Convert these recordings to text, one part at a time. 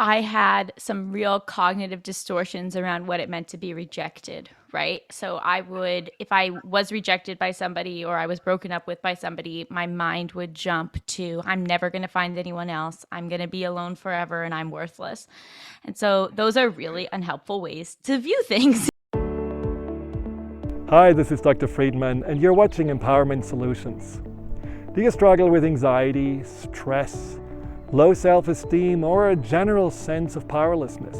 I had some real cognitive distortions around what it meant to be rejected, right? So I would, if I was rejected by somebody or I was broken up with by somebody, my mind would jump to, I'm never going to find anyone else. I'm going to be alone forever and I'm worthless. And so those are really unhelpful ways to view things. Hi, this is Dr. Friedemann, and you're watching Empowerment Solutions. Do you struggle with anxiety, stress, low self-esteem, or a general sense of powerlessness?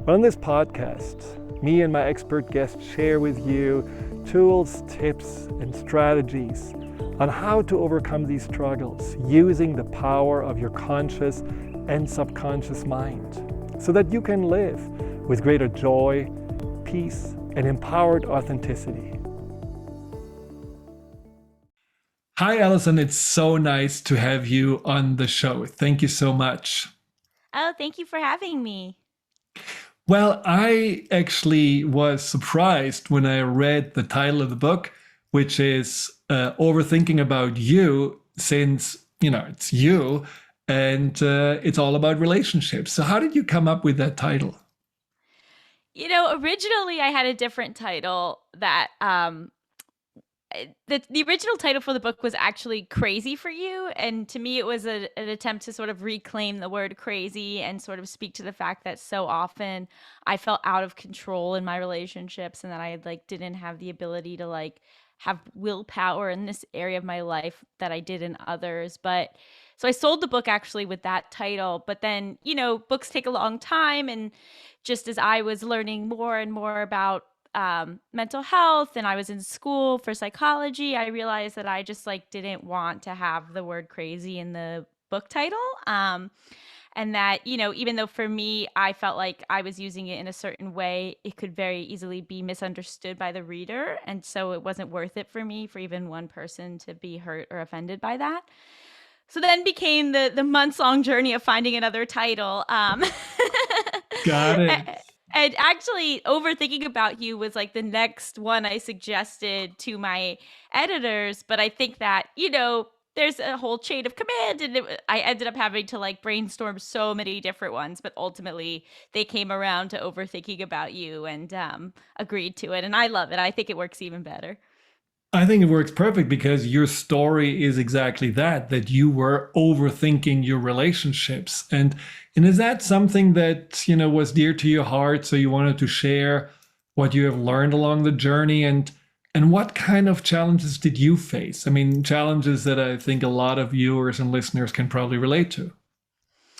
Well, in this podcast, me and my expert guests share with you tools, tips, and strategies on how to overcome these struggles using the power of your conscious and subconscious mind so that you can live with greater joy, peace, and empowered authenticity. Hi, Allison. It's so nice to have you on the show. Thank you so much. Oh, thank you for having me. Well, I actually was surprised when I read the title of the book, which is Overthinking About You, since, it's you and it's all about relationships. So how did you come up with that title? Originally I had a different title that the original title for the book was actually Crazy for You, and to me it was an attempt to sort of reclaim the word crazy and sort of speak to the fact that so often I felt out of control in my relationships and that I didn't have the ability to have willpower in this area of my life that I did in others. But so I sold the book actually with that title, but then books take a long time, and just as I was learning more and more about mental health and I was in school for psychology, I realized that I just didn't want to have the word crazy in the book title. And that, even though for me, I felt like I was using it in a certain way, it could very easily be misunderstood by the reader. And so it wasn't worth it for me for even one person to be hurt or offended by that. So then became the months long journey of finding another title. Got it. And actually, Overthinking About You was the next one I suggested to my editors. But I think that, there's a whole chain of command, and I ended up having to brainstorm so many different ones. But ultimately, they came around to Overthinking About You and agreed to it. And I love it. I think it works even better. I think it works perfect because your story is exactly that you were overthinking your relationships. And is that something that, was dear to your heart? So you wanted to share what you have learned along the journey, and what kind of challenges did you face? I mean, challenges that I think a lot of viewers and listeners can probably relate to.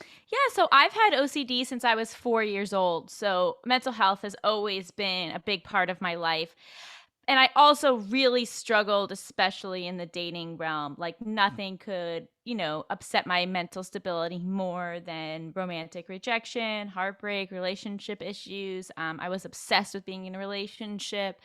Yeah, so I've had OCD since I was 4 years old. So mental health has always been a big part of my life. And I also really struggled, especially in the dating realm. Nothing could, upset my mental stability more than romantic rejection, heartbreak, relationship issues. I was obsessed with being in a relationship.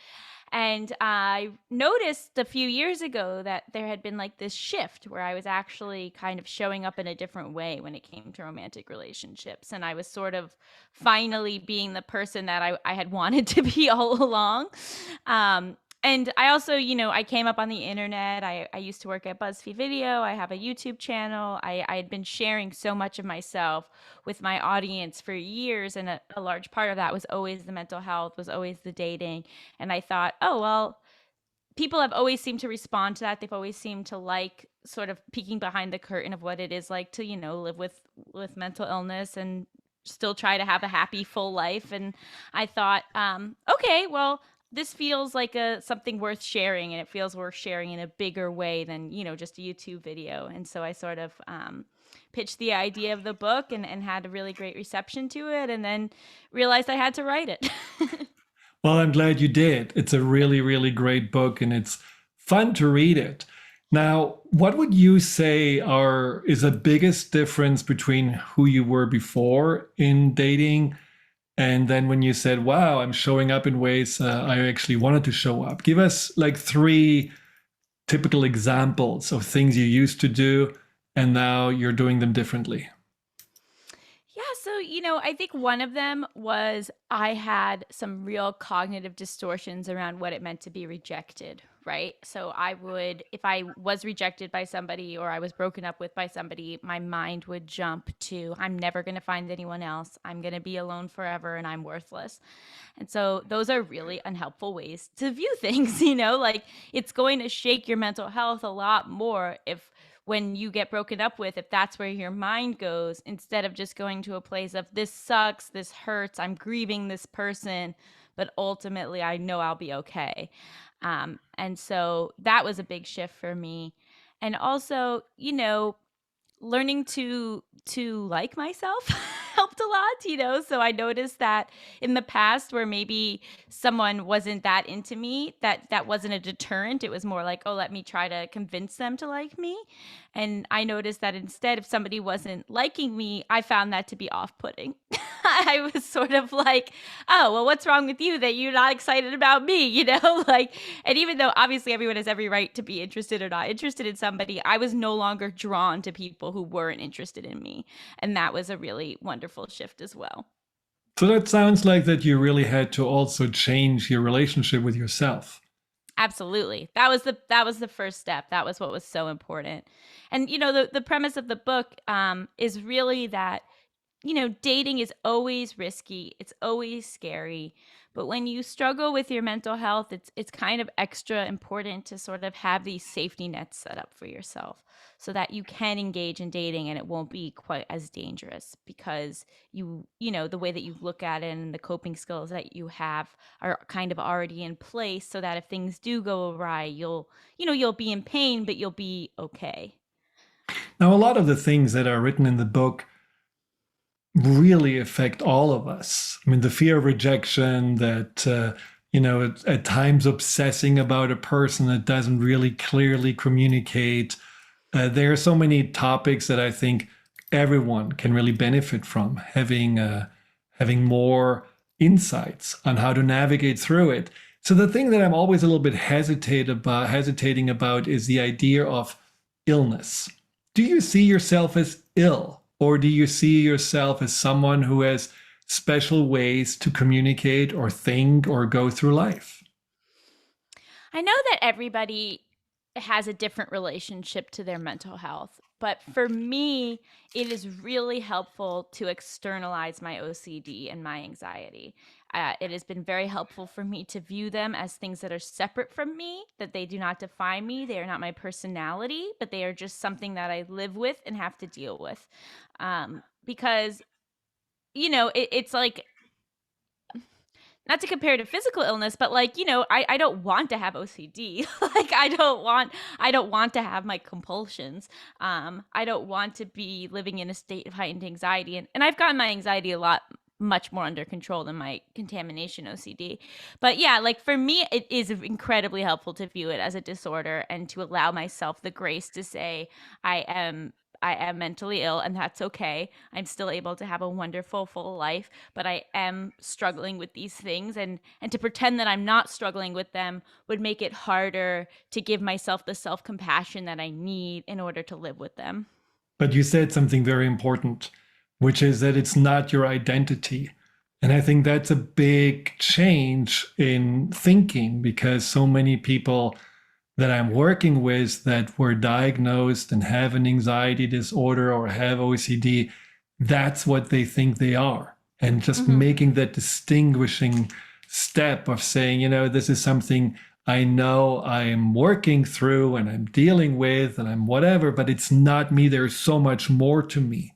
And I noticed a few years ago that there had been this shift where I was actually kind of showing up in a different way when it came to romantic relationships. And I was sort of finally being the person that I had wanted to be all along. And I also, I came up on the internet. I used to work at BuzzFeed Video. I have a YouTube channel. I had been sharing so much of myself with my audience for years. And a large part of that was always the mental health, was always the dating. And I thought, oh, well, people have always seemed to respond to that. They've always seemed to sort of peeking behind the curtain of what it is like to, live with mental illness and still try to have a happy, full life. And I thought, okay, well, this feels like something worth sharing, and it feels worth sharing in a bigger way than just a YouTube video. And so I sort of pitched the idea of the book and had a really great reception to it, and then realized I had to write it. Well, I'm glad you did. It's a really, really great book, and it's fun to read it. Now, what would you say is the biggest difference between who you were before in dating and then when you said, wow, I'm showing up in ways I actually wanted to show up? Give us three typical examples of things you used to do and now you're doing them differently. Yeah, so, I think one of them was I had some real cognitive distortions around what it meant to be rejected, right? So I would, if I was rejected by somebody or I was broken up with by somebody, my mind would jump to, I'm never going to find anyone else. I'm going to be alone forever and I'm worthless. And so those are really unhelpful ways to view things, like it's going to shake your mental health a lot more if when you get broken up with, if that's where your mind goes, instead of just going to a place of this sucks, this hurts, I'm grieving this person, but ultimately I know I'll be okay. And so that was a big shift for me. And also, learning to like myself helped a lot, so I noticed that in the past where maybe someone wasn't that into me, that wasn't a deterrent. It was more like, oh, let me try to convince them to like me. And I noticed that instead, if somebody wasn't liking me, I found that to be off-putting. I was sort of like, oh, well, what's wrong with you that you're not excited about me, like, and even though obviously everyone has every right to be interested or not interested in somebody, I was no longer drawn to people who weren't interested in me. And that was a really wonderful shift as well. So that sounds like that you really had to also change your relationship with yourself. Absolutely. That was the first step. That was what was so important. And the premise of the book is really that dating is always risky. It's always scary. But when you struggle with your mental health, it's kind of extra important to sort of have these safety nets set up for yourself so that you can engage in dating and it won't be quite as dangerous because the way that you look at it and the coping skills that you have are kind of already in place so that if things do go awry, you'll be in pain, but you'll be okay. Now, a lot of the things that are written in the book really affect all of us. I mean, the fear of rejection, that, at times obsessing about a person that doesn't really clearly communicate. There are so many topics that I think everyone can really benefit from having more insights on how to navigate through it. So the thing that I'm always a little bit hesitating about is the idea of illness. Do you see yourself as ill, or do you see yourself as someone who has special ways to communicate or think or go through life? I know that everybody has a different relationship to their mental health, but for me, it is really helpful to externalize my OCD and my anxiety. It has been very helpful for me to view them as things that are separate from me, that they do not define me. They are not my personality, but they are just something that I live with and have to deal with. Because, it's like, not to compare to physical illness, but like, I don't want to have OCD. Like I don't want to have my compulsions. I don't want to be living in a state of heightened anxiety. And I've gotten my anxiety a lot much more under control than my contamination OCD. But yeah, like for me, it is incredibly helpful to view it as a disorder and to allow myself the grace to say I am I am mentally ill and that's okay. I'm still able to have a wonderful full life, but I am struggling with these things and to pretend that I'm not struggling with them would make it harder to give myself the self-compassion that I need in order to live with them. But you said something very important, which is that it's not your identity. And I think that's a big change in thinking, because so many people that I'm working with that were diagnosed and have an anxiety disorder or have OCD, that's what they think they are. And just Mhm. making that distinguishing step of saying, this is something I know I'm working through and I'm dealing with and I'm whatever, but it's not me. There's so much more to me.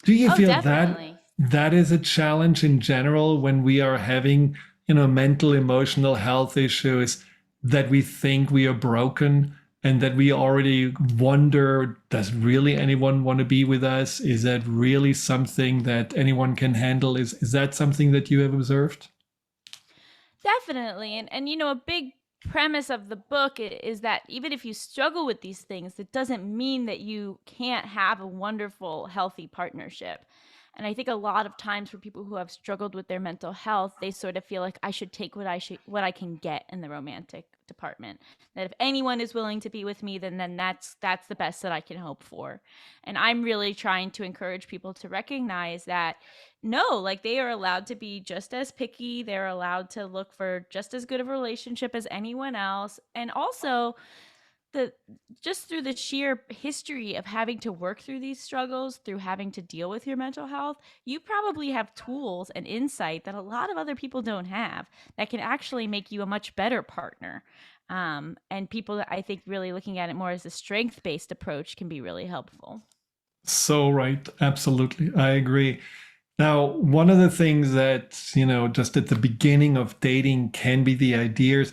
Do you Oh, feel that definitely. that is a challenge in general when we are having, mental, emotional health issues, that we think we are broken and that we already wonder, does really anyone want to be with us? Is that really something that anyone can handle? Is that something that you have observed? Definitely. And a big premise of the book is that even if you struggle with these things, it doesn't mean that you can't have a wonderful, healthy partnership. And I think a lot of times for people who have struggled with their mental health, they sort of feel like I should take what I can get in the romantic department. That if anyone is willing to be with me, then that's the best that I can hope for. And I'm really trying to encourage people to recognize that no, like they are allowed to be just as picky. They're allowed to look for just as good of a relationship as anyone else. And also, the just through the sheer history of having to work through these struggles, through having to deal with your mental health, you probably have tools and insight that a lot of other people don't have that can actually make you a much better partner. And people that I think really looking at it more as a strength based approach can be really helpful. So right. Absolutely. I agree. Now, one of the things that, just at the beginning of dating can be the ideas.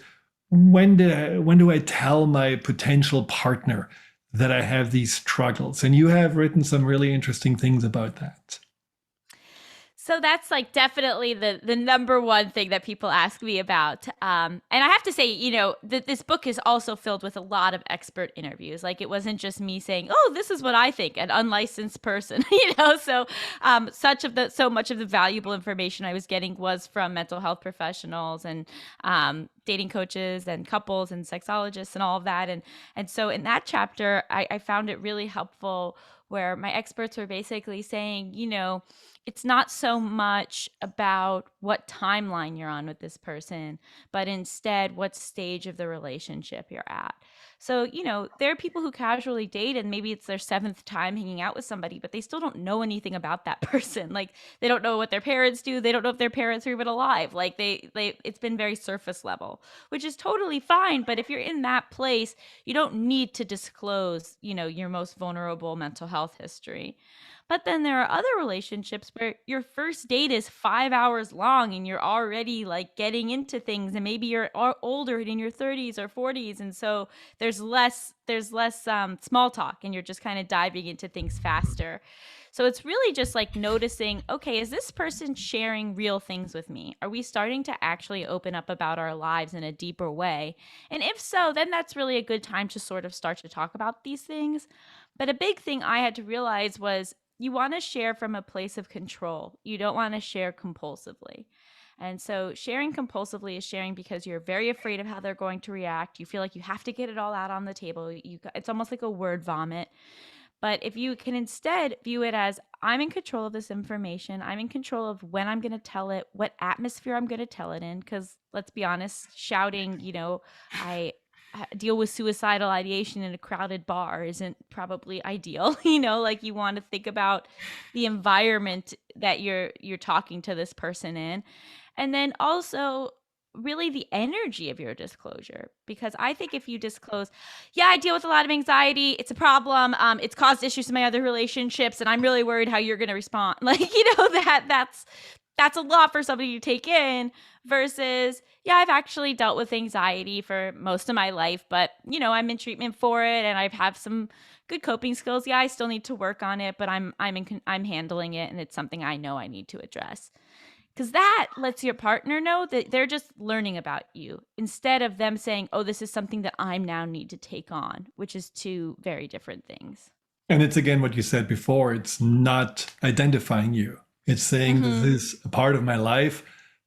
When do I tell my potential partner that I have these struggles? And you have written some really interesting things about that. So that's like definitely the number one thing that people ask me about. And I have to say, that this book is also filled with a lot of expert interviews. Like it wasn't just me saying, "Oh, this is what I think," an unlicensed person, So so much of the valuable information I was getting was from mental health professionals and dating coaches and couples and sexologists and all of that. And so in that chapter, I found it really helpful where my experts were basically saying, it's not so much about what timeline you're on with this person, but instead what stage of the relationship you're at. So, there are people who casually date and maybe it's their seventh time hanging out with somebody, but they still don't know anything about that person. Like they don't know what their parents do. They don't know if their parents are even alive. Like it's been very surface level, which is totally fine. But if you're in that place, you don't need to disclose, your most vulnerable mental health history. But then there are other relationships where your first date is 5 hours long and you're already like getting into things, and maybe you're older in your 30s or 40s, and so there's less small talk, and you're just kind of diving into things faster. So it's really just like noticing, okay, is this person sharing real things with me? Are we starting to actually open up about our lives in a deeper way? And if so, then that's really a good time to sort of start to talk about these things. But a big thing I had to realize was you want to share from a place of control. You don't want to share compulsively. And so sharing compulsively is sharing because you're very afraid of how they're going to react. You feel like you have to get it all out on the table. It's almost like a word vomit. But if you can instead view it as I'm in control of this information, I'm in control of when I'm going to tell it, what atmosphere I'm going to tell it in. Because let's be honest, shouting, I deal with suicidal ideation in a crowded bar isn't probably ideal. Like you want to think about the environment that you're talking to this person in, and then also really the energy of your disclosure. Because I think if you disclose, yeah, I deal with a lot of anxiety, it's a problem, it's caused issues in my other relationships, and I'm really worried how you're going to respond, like that's a lot for somebody to take in versus, yeah, I've actually dealt with anxiety for most of my life, but I'm in treatment for it and I've have some good coping skills. Yeah, I still need to work on it, but I'm handling it, and it's something I know I need to address. Cuz that lets your partner know that they're just learning about you instead of them saying, "Oh, this is something that I now need to take on," which is two very different things. And it's again what you said before, it's not identifying you. It's saying this Mhm. is a part of my life,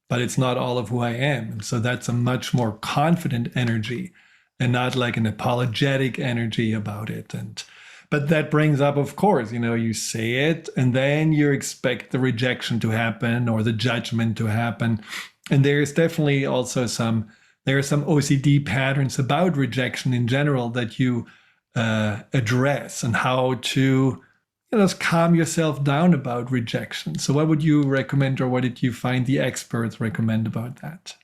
but it's not all of who I am. And so that's a much more confident energy and not like an apologetic energy about it. And but that brings up, of course, you say it and then you expect the rejection to happen or the judgment to happen. And there's definitely also there are some OCD patterns about rejection in general that you address and how to just calm yourself down about rejection. So what would you recommend, or what did you find the experts recommend about that?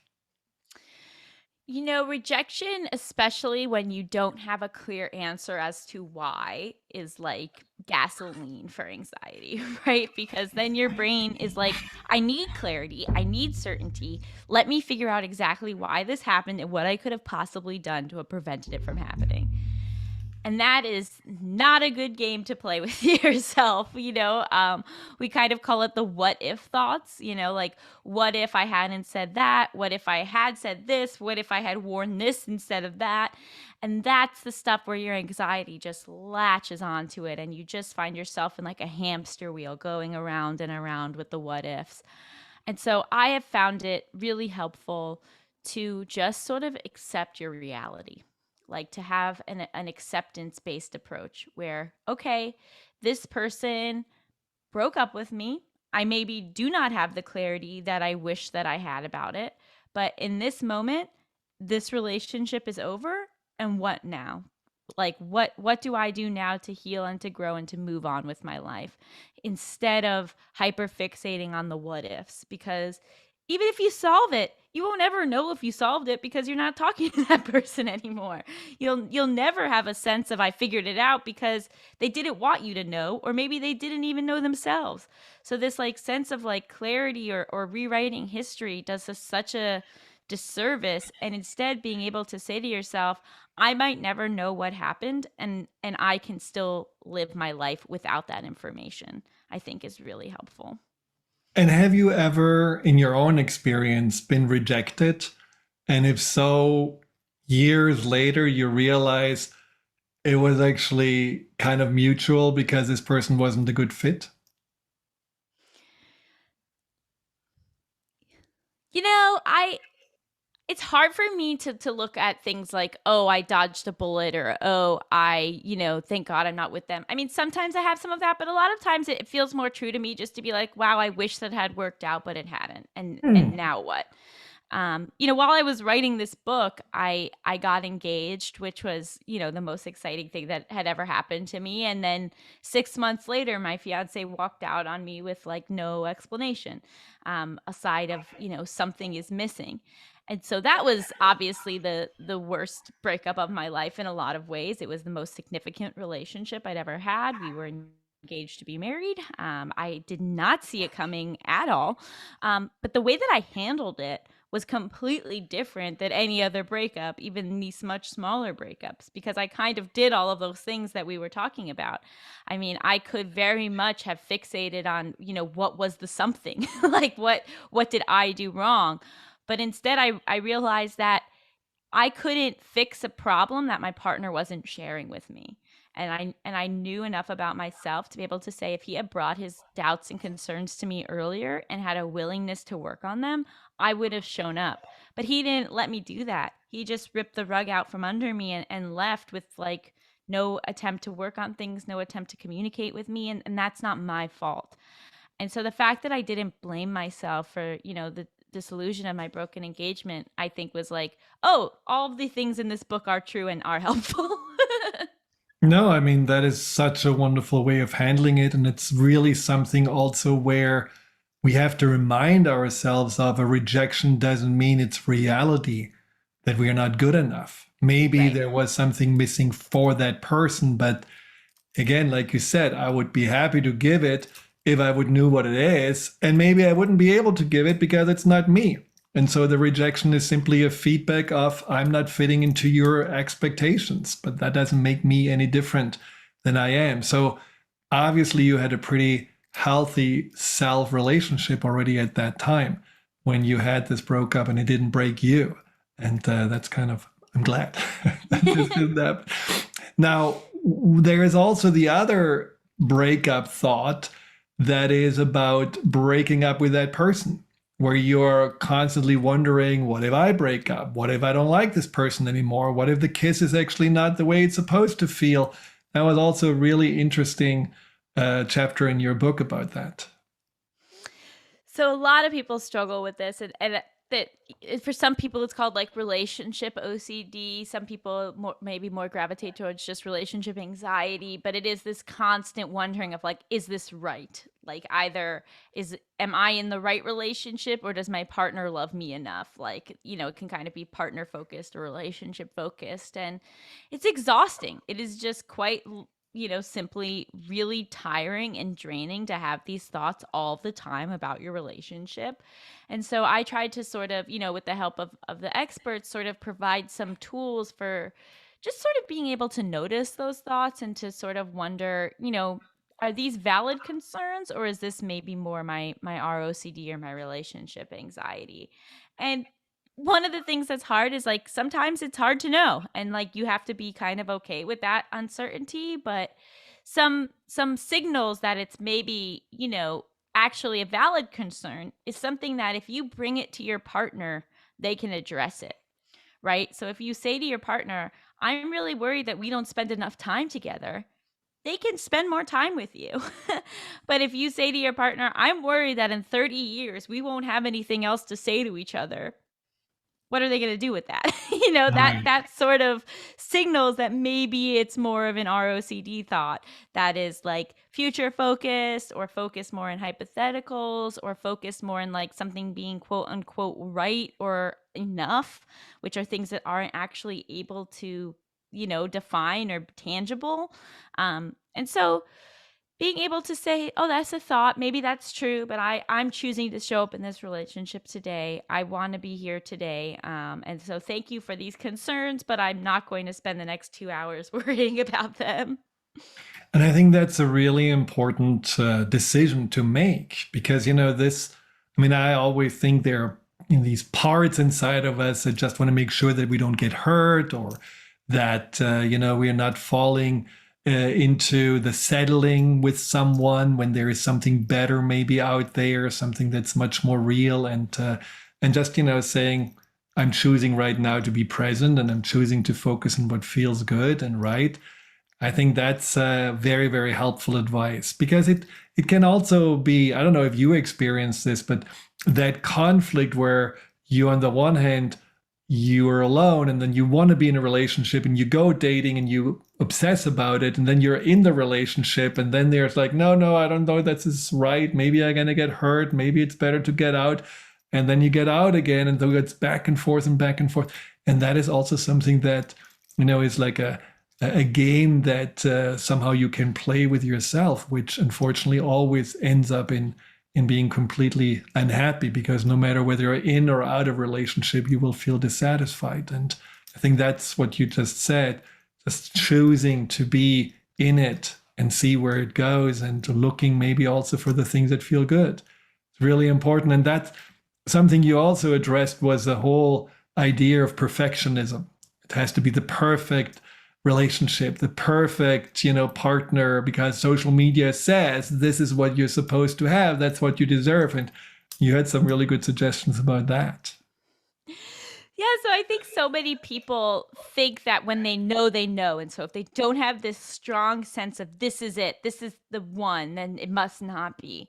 Rejection, especially when you don't have a clear answer as to why, is like gasoline for anxiety, right? Because then your brain is like, I need clarity, I need certainty. Let me figure out exactly why this happened and what I could have possibly done to have prevented it from happening. And that is not a good game to play with yourself. We kind of call it the what if thoughts, like, what if I hadn't said that? What if I had said this? What if I had worn this instead of that? And that's the stuff where your anxiety just latches onto it, and you just find yourself in like a hamster wheel going around and around with the what ifs. And so I have found it really helpful to just sort of accept your reality, like to have an acceptance based approach where, okay, this person broke up with me. I maybe do not have the clarity that I wish that I had about it. But in this moment, this relationship is over. And what now? Like what do I do now to heal and to grow and to move on with my life instead of hyper fixating on the what ifs? Because even if you solve it, you won't ever know if you solved it because you're not talking to that person anymore. You'll never have a sense of I figured it out because they didn't want you to know, or maybe they didn't even know themselves. So this like sense of like clarity or rewriting history does us such a disservice, and instead being able to say to yourself, I might never know what happened, and I can still live my life without that information, I think is really helpful. And have you ever, in your own experience, been rejected? And if so, years later, you realize it was actually kind of mutual because this person wasn't a good fit? I it's hard for me to look at things like, oh, I dodged a bullet, or oh, thank God I'm not with them. I mean, sometimes I have some of that, but a lot of times it feels more true to me just to be like, wow, I wish that had worked out, but it hadn't. And now what? While I was writing this book, I got engaged, which was, the most exciting thing that had ever happened to me. And then 6 months later, my fiance walked out on me with like no explanation, aside of, something is missing. And so that was obviously the worst breakup of my life in a lot of ways. It was the most significant relationship I'd ever had. We were engaged to be married. I did not see it coming at all. But the way that I handled it was completely different than any other breakup, even these much smaller breakups, because I kind of did all of those things that we were talking about. I mean, I could very much have fixated on, what was the something, like what did I do wrong? But instead I realized that I couldn't fix a problem that my partner wasn't sharing with me. And I knew enough about myself to be able to say if he had brought his doubts and concerns to me earlier and had a willingness to work on them, I would have shown up. But he didn't let me do that. He just ripped the rug out from under me and left with like no attempt to work on things, no attempt to communicate with me. And that's not my fault. And so the fact that I didn't blame myself for, the disillusion of my broken engagement, I think was like, oh, all of the things in this book are true and are helpful. No, I mean, that is such a wonderful way of handling it. And it's really something also where we have to remind ourselves of a rejection doesn't mean it's reality, that we are not good enough. Maybe Right. there was something missing for that person, but again, like you said, I would be happy to give it if I would knew what it is, and maybe I wouldn't be able to give it because it's not me. And so the rejection is simply a feedback of I'm not fitting into your expectations, but that doesn't make me any different than I am. So obviously you had a pretty healthy self relationship already at that time when you had this broke up and it didn't break you. And that's kind of, I'm glad that this didn't happen. Now, there is also the other breakup thought that is about breaking up with that person, where you're constantly wondering, what if I break up? What if I don't like this person anymore? What if the kiss is actually not the way it's supposed to feel? That was also a really interesting chapter in your book about that. So a lot of people struggle with this, and that for some people it's called like relationship OCD. Some people maybe more gravitate towards just relationship anxiety, but it is this constant wondering of like, is this right? Like either am I in the right relationship, or does my partner love me enough? Like, it can kind of be partner focused or relationship focused, and it's exhausting. It is just quite simply really tiring and draining to have these thoughts all the time about your relationship. And so I tried to sort of, with the help of the experts, sort of provide some tools for just sort of being able to notice those thoughts and to sort of wonder, are these valid concerns, or is this maybe more my ROCD or my relationship anxiety? And one of the things that's hard is like sometimes it's hard to know, and like you have to be kind of okay with that uncertainty, but some signals that it's maybe, actually a valid concern is something that if you bring it to your partner, they can address it, right? So if you say to your partner, I'm really worried that we don't spend enough time together, they can spend more time with you. But if you say to your partner, I'm worried that in 30 years we won't have anything else to say to each other, what are they going to do with that? Right. That sort of signals that maybe it's more of an ROCD thought that is like future focused, or focused more in hypotheticals, or focused more in like something being quote unquote right or enough, which are things that aren't actually able to, define or tangible. And so being able to say, oh, that's a thought, maybe that's true, but I'm choosing to show up in this relationship today. I want to be here today, and so thank you for these concerns, but I'm not going to spend the next 2 hours worrying about them. And I think that's a really important decision to make because, I mean, I always think there are these parts inside of us that just want to make sure that we don't get hurt or that, we are not falling into the settling with someone when there is something better maybe out there, something that's much more real. And just, saying, I'm choosing right now to be present and I'm choosing to focus on what feels good and right. I think that's very, very helpful advice because it can also be, I don't know if you experience this, but that conflict where you, on the one hand, you are alone and then you want to be in a relationship and you go dating and you obsess about it and then you're in the relationship and then there's like, no, no, I don't know if this is right. Maybe I'm going to get hurt. Maybe it's better to get out. And then you get out again and so it's back and forth and back and forth. And that is also something that, is like a game that somehow you can play with yourself, which unfortunately always ends up in being completely unhappy because no matter whether you're in or out of a relationship, you will feel dissatisfied. And I think that's what you just said, just choosing to be in it and see where it goes and looking maybe also for the things that feel good. It's really important. And that's something you also addressed was the whole idea of perfectionism. It has to be the perfect relationship, the perfect, partner, because social media says this is what you're supposed to have. That's what you deserve. And you had some really good suggestions about that. Yeah, so I think so many people think that when they know, they know. And so if they don't have this strong sense of this is it, this is the one, then it must not be.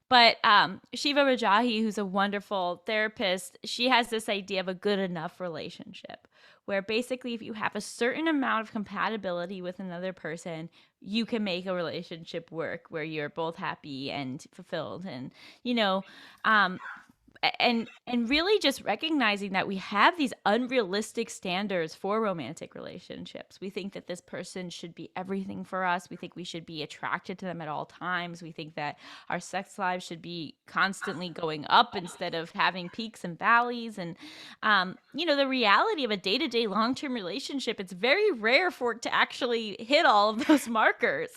But Shiva Rajahi, who's a wonderful therapist, she has this idea of a good enough relationship, where basically if you have a certain amount of compatibility with another person, you can make a relationship work where you're both happy and fulfilled. And, um, and really just recognizing that we have these unrealistic standards for romantic relationships. We think that this person should be everything for us. We think we should be attracted to them at all times. We think that our sex lives should be constantly going up instead of having peaks and valleys. And the reality of a day-to-day long-term relationship, it's very rare for it to actually hit all of those markers.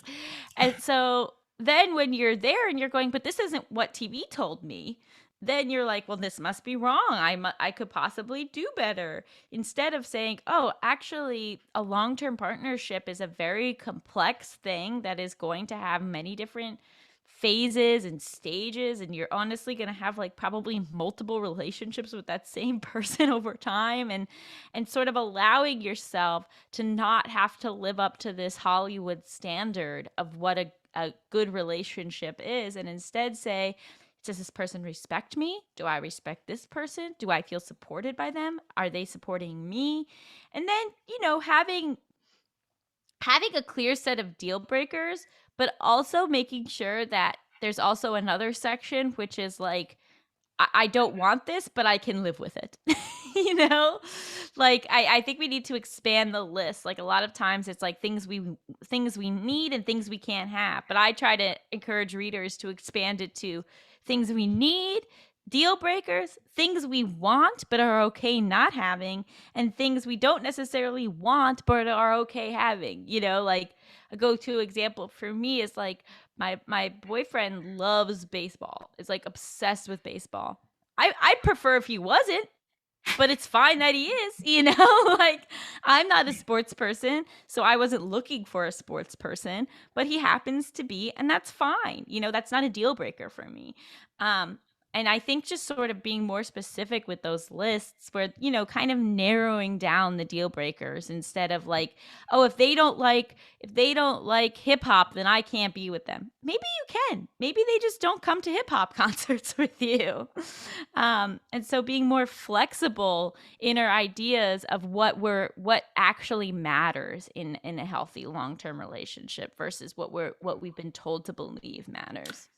And so then when you're there and you're going, but this isn't what TV told me, then you're like, well, this must be wrong. I could possibly do better. Instead of saying, oh, actually, a long-term partnership is a very complex thing that is going to have many different phases and stages, and you're honestly going to have like probably multiple relationships with that same person over time, and sort of allowing yourself to not have to live up to this Hollywood standard of what a good relationship is, and instead say, does this person respect me? Do I respect this person? Do I feel supported by them? Are they supporting me? And then, having a clear set of deal breakers, but also making sure that there's also another section which is like, I don't want this, but I can live with it. you know like I think we need to expand the list. Like a lot of times it's like things we need and things we can't have, but I try to encourage readers to expand it to things we need, deal breakers, things we want but are okay not having, and things we don't necessarily want but are okay having. Like a go-to example for me is like my boyfriend loves baseball. Is like obsessed with baseball. I'd prefer if he wasn't, but it's fine that he is. Like I'm not a sports person, so I wasn't looking for a sports person, but he happens to be, and that's fine. That's not a deal breaker for me. Um and I think just sort of being more specific with those lists where, kind of narrowing down the deal breakers instead of like, oh, if they don't like hip hop, then I can't be with them. Maybe you can. Maybe they just don't come to hip hop concerts with you. And so being more flexible in our ideas of what actually matters in a healthy long-term relationship versus what we've been told to believe matters.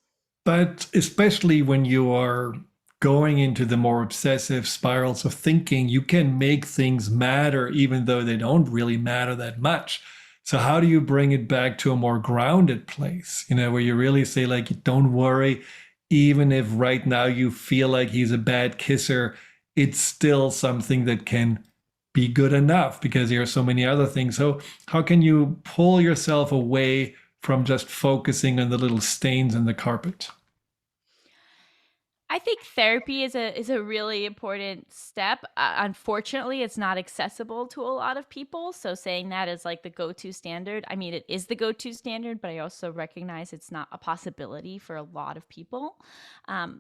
But especially when you are going into the more obsessive spirals of thinking, you can make things matter even though they don't really matter that much. So how do you bring it back to a more grounded place, where you really say, like, don't worry, even if right now you feel like he's a bad kisser, it's still something that can be good enough because there are so many other things. So how can you pull yourself away from just focusing on the little stains in the carpet? I think therapy is a really important step. Unfortunately, it's not accessible to a lot of people. So saying that is like the go-to standard. I mean, it is the go-to standard, but I also recognize it's not a possibility for a lot of people.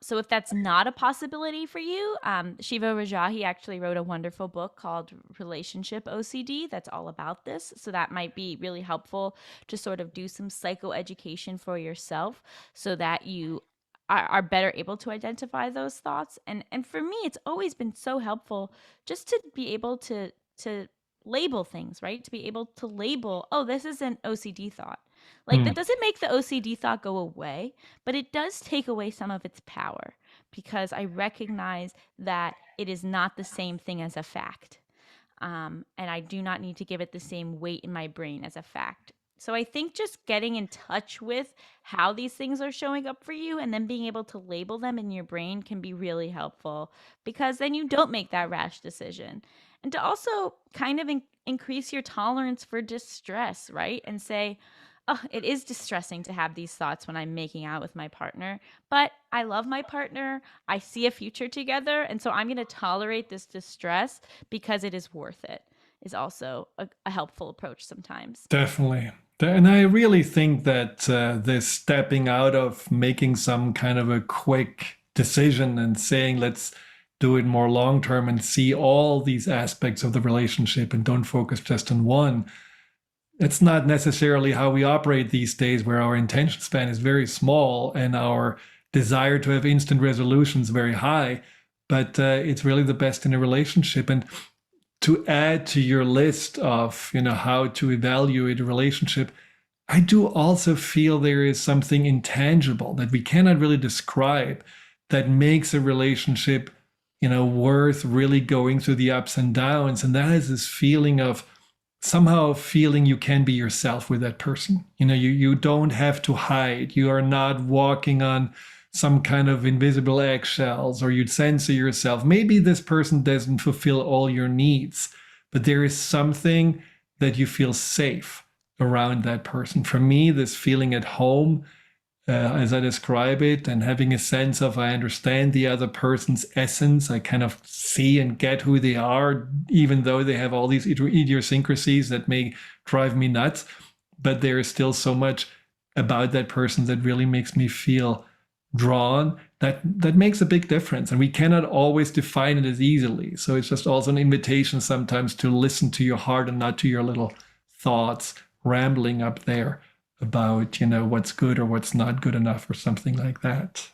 So if that's not a possibility for you, Shiva Rajahi actually wrote a wonderful book called Relationship OCD that's all about this. So that might be really helpful to sort of do some psychoeducation for yourself so that you are better able to identify those thoughts. And for me, it's always been so helpful just to be able to label things, right? To be able to label, oh, this is an OCD thought. Like Hmm. that doesn't make the OCD thought go away, but it does take away some of its power because I recognize that it is not the same thing as a fact. And I do not need to give it the same weight in my brain as a fact. So I think just getting in touch with how these things are showing up for you and then being able to label them in your brain can be really helpful because then you don't make that rash decision. And to also kind of increase your tolerance for distress, right? And say, oh, it is distressing to have these thoughts when I'm making out with my partner, but I love my partner. I see a future together. And so I'm going to tolerate this distress because it is worth it, is also a helpful approach sometimes. Definitely. And I really think that this stepping out of making some kind of a quick decision and saying, let's do it more long term and see all these aspects of the relationship and don't focus just on one. It's not necessarily how we operate these days, where our attention span is very small and our desire to have instant resolutions very high. But it's really the best in a relationship. And to add to your list of how to evaluate a relationship, I do also feel there is something intangible that we cannot really describe that makes a relationship worth really going through the ups and downs, and that is this feeling of somehow feeling you can be yourself with that person. You don't have to hide. You are not walking on some kind of invisible eggshells, or you'd censor yourself. Maybe this person doesn't fulfill all your needs, but there is something that you feel safe around that person. For me, this feeling at home, as I describe it, and having a sense of I understand the other person's essence. I kind of see and get who they are, even though they have all these idiosyncrasies that may drive me nuts. But there is still so much about that person that really makes me feel drawn. That makes a big difference, and we cannot always define it as easily. So it's just also an invitation sometimes to listen to your heart and not to your little thoughts rambling up there about what's good or what's not good enough or something like that.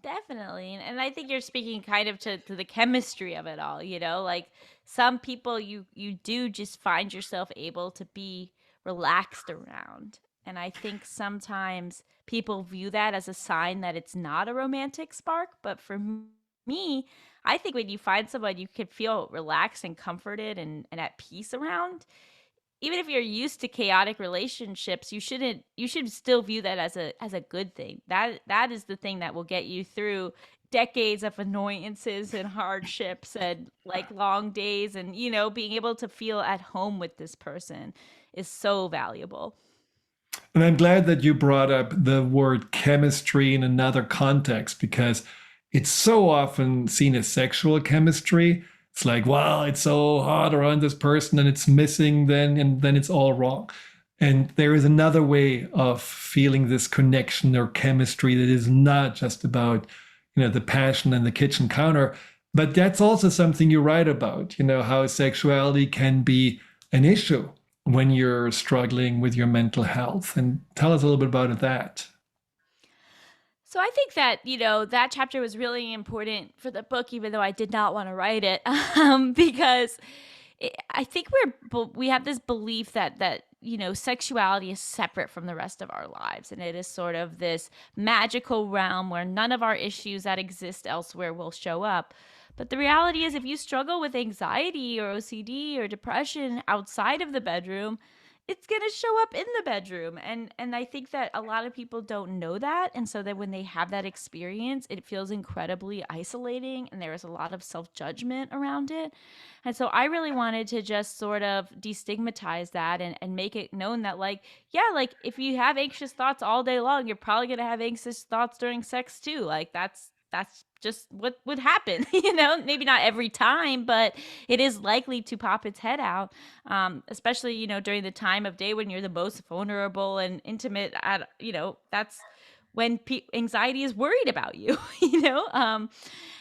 Definitely. And I think you're speaking kind of to the chemistry of it all, like some people you do just find yourself able to be relaxed around. And I think sometimes people view that as a sign that it's not a romantic spark. But for me, I think when you find someone you can feel relaxed and comforted and at peace around, even if you're used to chaotic relationships, you should still view that as a good thing. That is the thing that will get you through decades of annoyances and hardships and like long days, and being able to feel at home with this person is so valuable. And I'm glad that you brought up the word chemistry in another context, because it's so often seen as sexual chemistry. It's like, wow, it's so hot around this person and it's missing then, and then it's all wrong. And there is another way of feeling this connection or chemistry that is not just about, the passion and the kitchen counter, but that's also something you write about, how sexuality can be an issue when you're struggling with your mental health. And tell us a little bit about that. So I think that, that chapter was really important for the book, even though I did not want to write it, because I think we have this belief that sexuality is separate from the rest of our lives, and it is sort of this magical realm where none of our issues that exist elsewhere will show up. But the reality is, if you struggle with anxiety or OCD or depression outside of the bedroom, it's going to show up in the bedroom. And I think that a lot of people don't know that, and so that when they have that experience, it feels incredibly isolating, and there is a lot of self-judgment around it. And so I really wanted to just sort of destigmatize that, and make it known that, like, yeah, like if you have anxious thoughts all day long, you're probably going to have anxious thoughts during sex too. Like that's just what would happen. Maybe not every time, but it is likely to pop its head out, especially during the time of day when you're the most vulnerable and intimate. That's when anxiety is worried about you.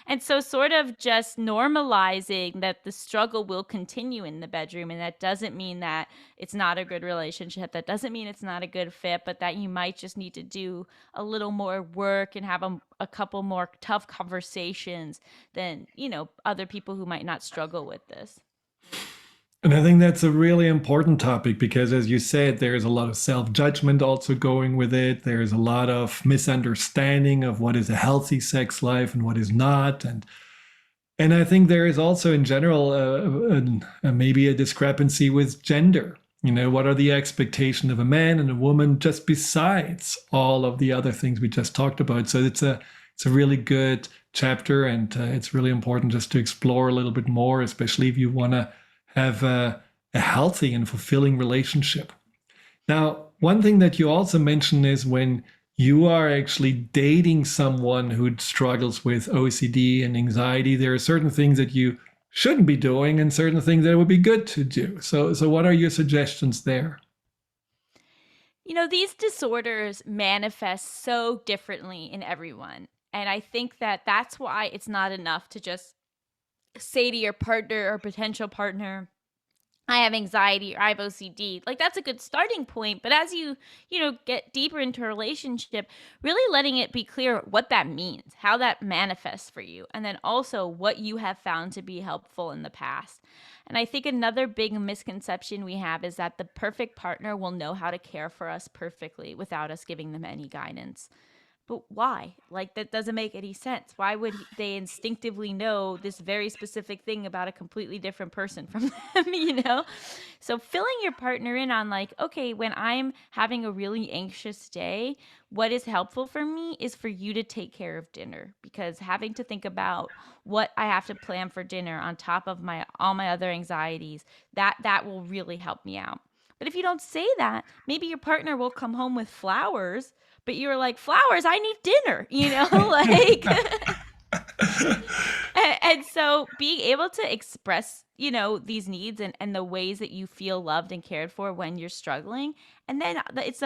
And so sort of just normalizing that the struggle will continue in the bedroom, and that doesn't mean that it's not a good relationship, that doesn't mean it's not a good fit, but that you might just need to do a little more work and have a couple more tough conversations than other people who might not struggle with this. And I think that's a really important topic because, as you said, there's a lot of self-judgment also going with it. There's a lot of misunderstanding of what is a healthy sex life and what is not. And I think there is also, in general, maybe a discrepancy with gender. What are the expectations of a man and a woman, just besides all of the other things we just talked about? So it's a really good chapter, and it's really important just to explore a little bit more, especially if you want to have a healthy and fulfilling relationship. Now, one thing that you also mentioned is when you are actually dating someone who struggles with OCD and anxiety, there are certain things that you shouldn't be doing and certain things that would be good to do. So what are your suggestions there? These disorders manifest so differently in everyone. And I think that that's why it's not enough to just say to your partner or potential partner, I have anxiety or I have OCD. Like, that's a good starting point. But as you get deeper into a relationship, really letting it be clear what that means, how that manifests for you, and then also what you have found to be helpful in the past. And I think another big misconception we have is that the perfect partner will know how to care for us perfectly without us giving them any guidance. But why? Like, that doesn't make any sense. Why would they instinctively know this very specific thing about a completely different person from them? So filling your partner in on, like, okay, when I'm having a really anxious day, what is helpful for me is for you to take care of dinner, because having to think about what I have to plan for dinner on top of all my other anxieties, that will really help me out. But if you don't say that, maybe your partner will come home with flowers, but you're like, flowers, I need dinner, like. And so being able to express, these needs and the ways that you feel loved and cared for when you're struggling. And then it's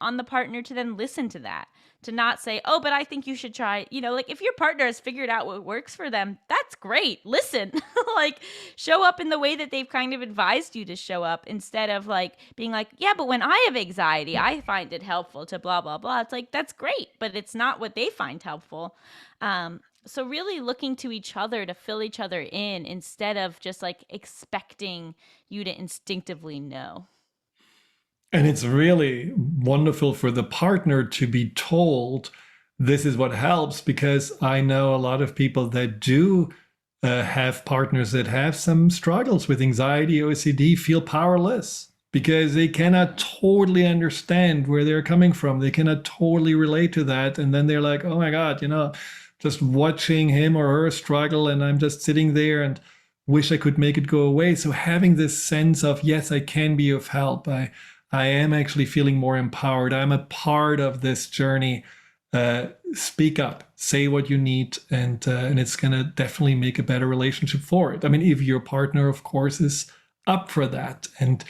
on the partner to then listen to that, to not say, oh, but I think you should try, like, if your partner has figured out what works for them, that's great. Listen, like, show up in the way that they've kind of advised you to show up, instead of like being like, yeah, but when I have anxiety, I find it helpful to blah, blah, blah. It's like, that's great, but it's not what they find helpful. So really looking to each other to fill each other in, instead of just like expecting you to instinctively know. And it's really wonderful for the partner to be told this is what helps, because I know a lot of people that do have partners that have some struggles with anxiety, OCD, feel powerless because they cannot totally understand where they're coming from. They cannot totally relate to that. And then they're like, oh my God, just watching him or her struggle, and I'm just sitting there and wish I could make it go away. So having this sense of, yes, I can be of help. I am actually feeling more empowered. I'm a part of this journey. Speak up, say what you need, and it's gonna definitely make a better relationship for it. I mean, if your partner, of course, is up for that. And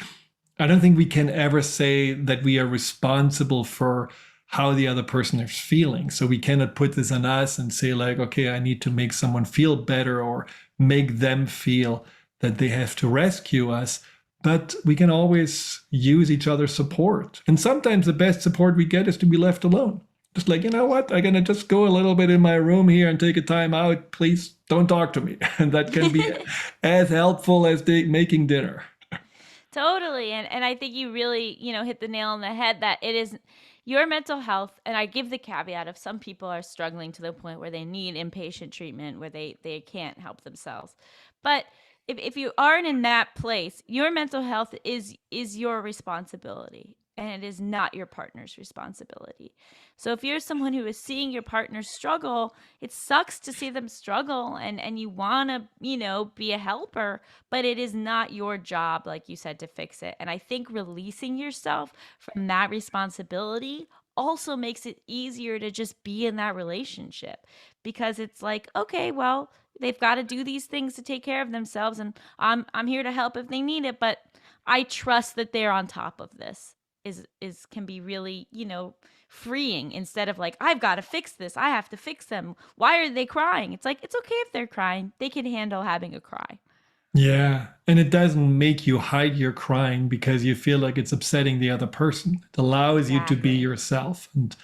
I don't think we can ever say that we are responsible for how the other person is feeling. So we cannot put this on us and say like, okay, I need to make someone feel better or make them feel that they have to rescue us. But we can always use each other's support. And sometimes the best support we get is to be left alone. Just like, you know what, I'm going to just go a little bit in my room here and take a time out. Please don't talk to me. And that can be as helpful as making dinner. Totally. And I think you really, hit the nail on the head that it is your mental health. And I give the caveat of some people are struggling to the point where they need inpatient treatment, where they can't help themselves. But if you aren't in that place, your mental health is your responsibility. And it is not your partner's responsibility. So if you're someone who is seeing your partner struggle, it sucks to see them struggle and you want to, be a helper, but it is not your job, like you said, to fix it. And I think releasing yourself from that responsibility also makes it easier to just be in that relationship, because it's like, okay, well, they've got to do these things to take care of themselves, and I'm here to help if they need it, but I trust that they're on top of this. Is can be really, freeing, instead of like, I've got to fix this, I have to fix them, why are they crying? It's like, it's okay if they're crying, they can handle having a cry. Yeah. And it doesn't make you hide your crying because you feel like it's upsetting the other person. It allows you to be Exactly. yourself. And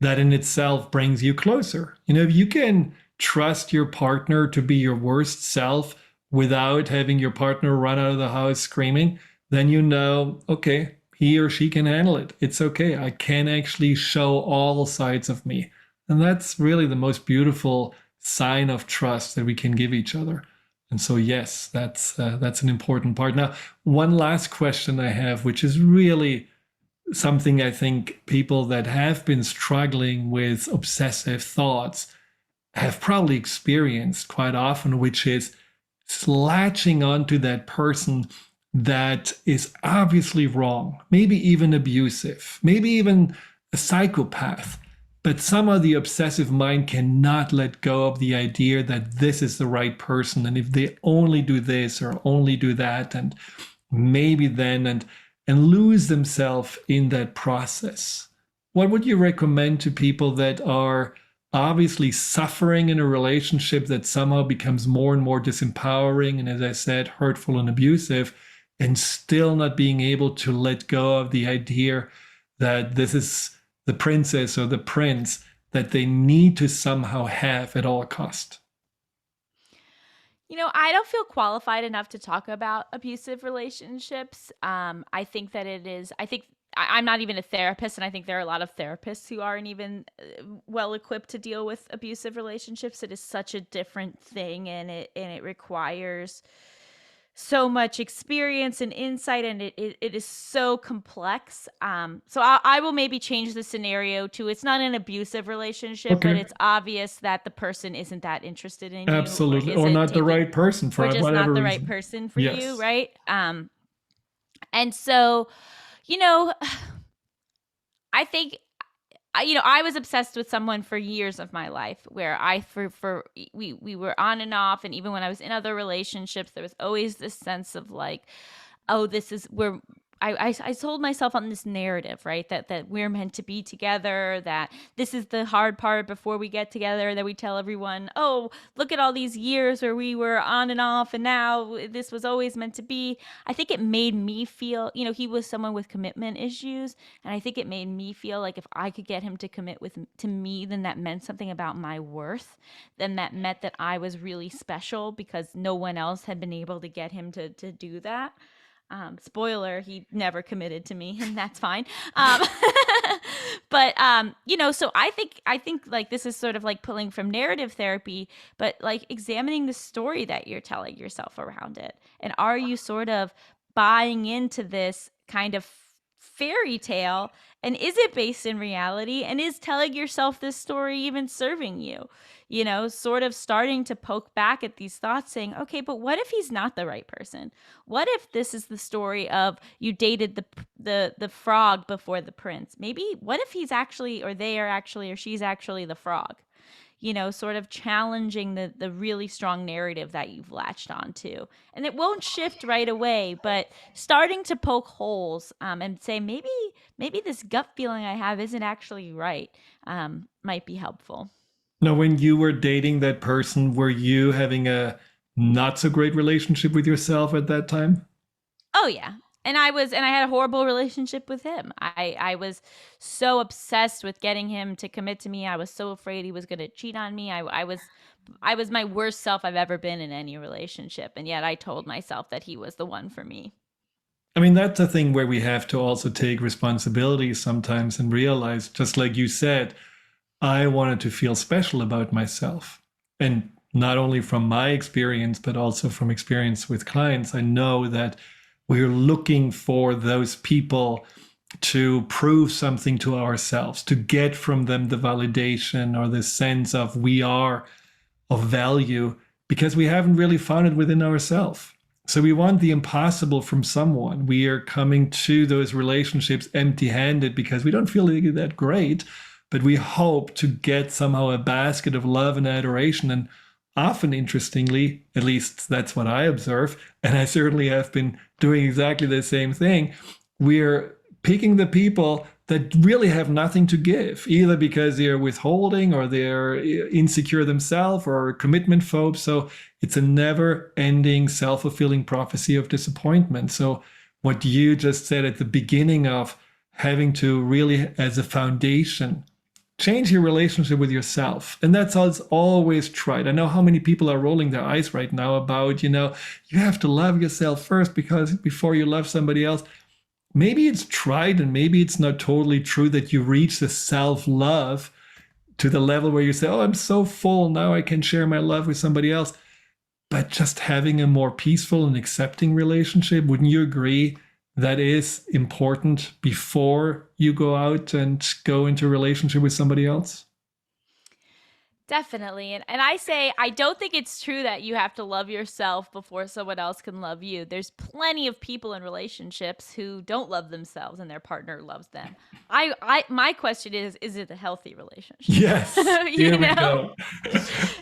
that in itself brings you closer. If you can trust your partner to be your worst self without having your partner run out of the house screaming, then okay, he or she can handle it. It's okay. I can actually show all sides of me. And that's really the most beautiful sign of trust that we can give each other. And so, yes, that's an important part. Now, one last question I have, which is really something I think people that have been struggling with obsessive thoughts have probably experienced quite often, which is latching onto that person that is obviously wrong, maybe even abusive, maybe even a psychopath. But somehow the obsessive mind cannot let go of the idea that this is the right person. And if they only do this or only do that, and maybe then, and lose themselves in that process. What would you recommend to people that are obviously suffering in a relationship that somehow becomes more and more disempowering and, as I said, hurtful and abusive, and still not being able to let go of the idea that this is the princess or the prince that they need to somehow have at all cost? I don't feel qualified enough to talk about abusive relationships. I think that it is, I'm not even a therapist, and I think there are a lot of therapists who aren't even well equipped to deal with abusive relationships. It is such a different thing, and it requires so much experience and insight, and it is so complex. So I will maybe change the scenario to, it's not an abusive relationship, but Okay, it's obvious that the person isn't that interested in you, or absolutely. Or isn't not the taking, right person for or just whatever not the right reason. person for you, Yes. right? And so, you know, I think I was obsessed with someone for years of my life, where we were on and off, and even when I was in other relationships, there was always this sense of like, oh, this is where I told myself on this narrative, right? That we're meant to be together, that this is the hard part before we get together, that we tell everyone, oh, look at all these years where we were on and off, and now this was always meant to be. I think it made me feel, he was someone with commitment issues, and I think it made me feel like if I could get him to commit to me, then that meant something about my worth. Then that meant that I was really special, because no one else had been able to get him to do that. Spoiler, he never committed to me, and that's fine. Um, but so I think like this is sort of like pulling from narrative therapy, but like examining the story that you're telling yourself around it. And are you sort of buying into this kind of fairy tale? And is it based in reality? And is telling yourself this story even serving you? Sort of starting to poke back at these thoughts saying, okay, but what if he's not the right person? What if this is the story of you dated the frog before the prince? Maybe what if he's actually, or they are actually, or she's actually the frog? Sort of challenging the really strong narrative that you've latched onto. And it won't shift right away, but starting to poke holes, and say, maybe this gut feeling I have isn't actually right, might be helpful. Now, when you were dating that person, were you having a not so great relationship with yourself at that time? Oh yeah. And I had a horrible relationship with him. I was so obsessed with getting him to commit to me. I was so afraid he was going to cheat on me. I was my worst self I've ever been in any relationship, and yet I told myself that he was the one for me. I mean, that's a thing where we have to also take responsibility sometimes and realize, just like you said, I wanted to feel special about myself. And not only from my experience, but also from experience with clients, I know that we're looking for those people to prove something to ourselves, to get from them the validation or the sense of we are of value, because we haven't really found it within ourselves. So we want the impossible from someone. We are coming to those relationships empty-handed because we don't feel really that great, but we hope to get somehow a basket of love and adoration. And often, interestingly, at least that's what I observe, and I certainly have been doing exactly the same thing, we're picking the people that really have nothing to give, either because they're withholding or they're insecure themselves or commitment phobes. So it's a never-ending self-fulfilling prophecy of disappointment. So what you just said at the beginning of having to really, as a foundation, change your relationship with yourself. And that's always tried. I know how many people are rolling their eyes right now about, you have to love yourself first because before you love somebody else. Maybe it's tried and maybe it's not totally true that you reach the self-love to the level where you say, oh, I'm so full, now I can share my love with somebody else. But just having a more peaceful and accepting relationship, wouldn't you agree that is important before you go out and go into a relationship with somebody else? Definitely. And I say, I don't think it's true that you have to love yourself before someone else can love you. There's plenty of people in relationships who don't love themselves and their partner loves them. My question is it a healthy relationship? Yes, you here we know? go.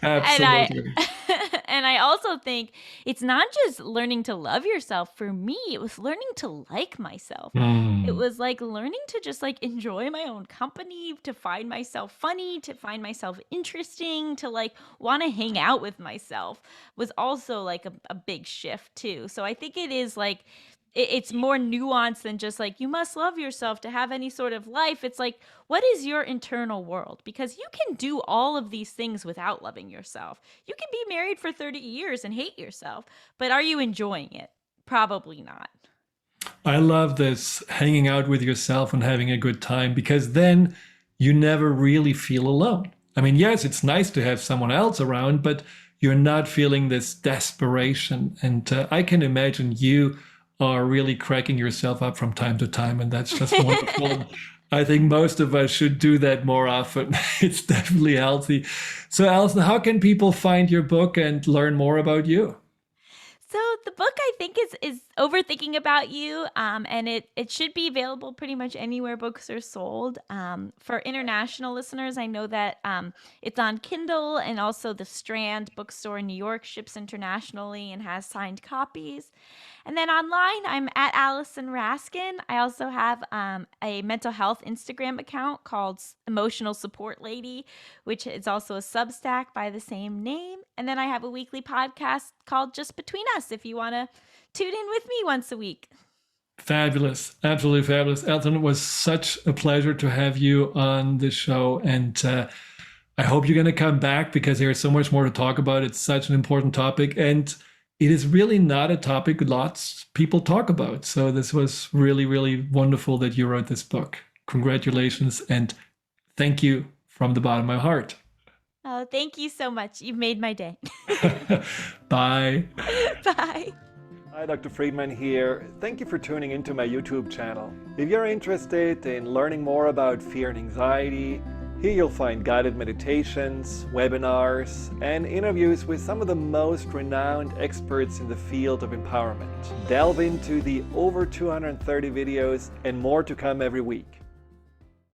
And I Absolutely. and I also think it's not just learning to love yourself. For me, it was learning to like myself. It Mm. was like learning to just like enjoy my own company, to find myself funny, to find myself interesting, to like want to hang out with myself was also like a big shift too. So I think it is like it's more nuanced than just like you must love yourself to have any sort of life. It's like, what is your internal world? Because you can do all of these things without loving yourself. You can be married for 30 years and hate yourself, but are you enjoying it? Probably not. I love this hanging out with yourself and having a good time, because then you never really feel alone. I mean, yes, it's nice to have someone else around, but you're not feeling this desperation. And I can imagine you are really cracking yourself up from time to time, and that's just wonderful. I think most of us should do that more often. It's definitely healthy. So, Alison, how can people find your book and learn more about you? So the book I think is Overthinking About You, and it should be available pretty much anywhere books are sold. For international listeners, I know that it's on Kindle, and also the Strand bookstore in New York ships internationally and has signed copies. And then online, I'm at Allison Raskin. I also have a mental health Instagram account called Emotional Support Lady, which is also a Substack by the same name. And then I have a weekly podcast called Just Between Us if you want to tune in with me once a week. Fabulous. Absolutely fabulous. Elton, it was such a pleasure to have you on this show. And I hope you're going to come back, because there's so much more to talk about. It's such an important topic. And it is really not a topic lots of people talk about. So this was really, really wonderful that you wrote this book. Congratulations. And thank you from the bottom of my heart. Oh, thank you so much. You've made my day. Bye. Bye. Hi, Dr. Friedemann here. Thank you for tuning into my YouTube channel. If you're interested in learning more about fear and anxiety, here you'll find guided meditations, webinars, and interviews with some of the most renowned experts in the field of empowerment. Delve into the over 230 videos and more to come every week.